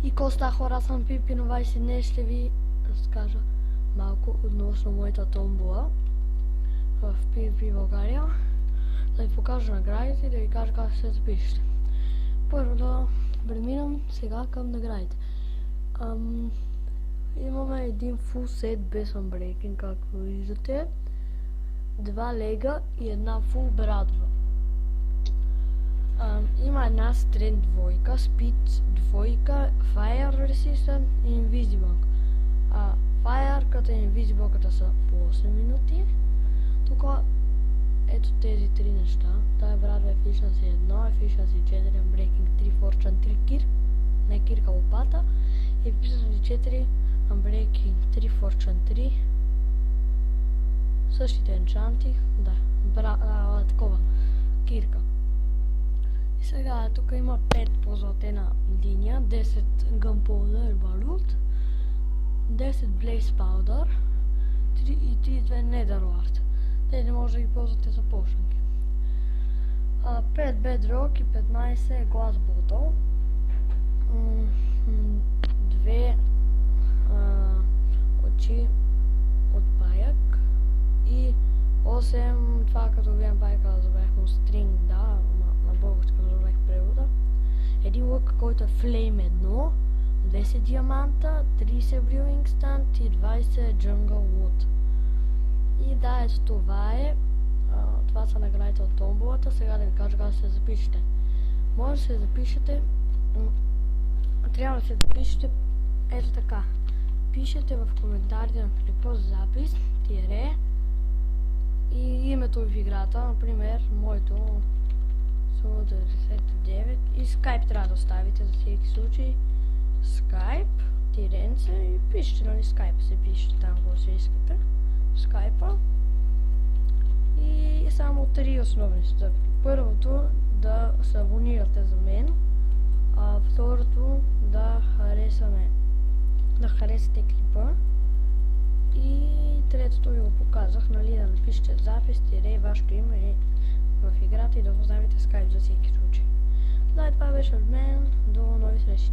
И коста хора, съм Пипинова и си днес ще ви разкажа малко относно моята томбола в PvP България. Да ви покажа наградите и да ви кажа как се запишете. Първо да преминам сега към наградите. Имаме един фул сет без Unbreaking, както виждате. 2 лега и една фул брадва. Има една Strength двойка, Speed двойка, Fire Resistant и Invisible. Fire като Invisible са по 8 минути. Тук ето тези три неща. Тая брадва е Efficiency 1, Efficiency 4, Unbreaking 3, Fortune 3 кир, не кирка лопата. И Efficiency 4, Unbreaking 3, Fortune 3. Същите енчанти, да, такова, кирка. И сега тук има 5 по-златена линия, 10 Gunpowder Balut, 10 Blaze Powder и 32 Netherlord. Те не може да ги ползвате за пошенки. 5 Bedrock и 15 Glass Bottle, 2 очи от паяк и 8, това като вием пайка да забравих му String, да, на български забравих превода. Един лък, който е Flame 1, 10 диаманта, 30 Brewing Stand и 20 Jungle Wood. И да, ето това е. Това са наградите от томболата. Сега да ви кажа как да се запишете. Може да се запишете. Трябва да се запишете ето така. Пишете в коментарите на клипа запис, тире и името в играта, например моето Sumo99 и Skype трябва да оставите за всеки случай. Skype, тиренце и пишете, нали Skype се пише там, ако се искате. Skype и само 3 основни стъпки. Първото да се абонирате за мен, а второто да харесате клипа и третото ви го показах, нали, да напишете запис, тире вашето име в играта и да оставите Skype за всеки случай. Да, това беше от мен, до нови срещи.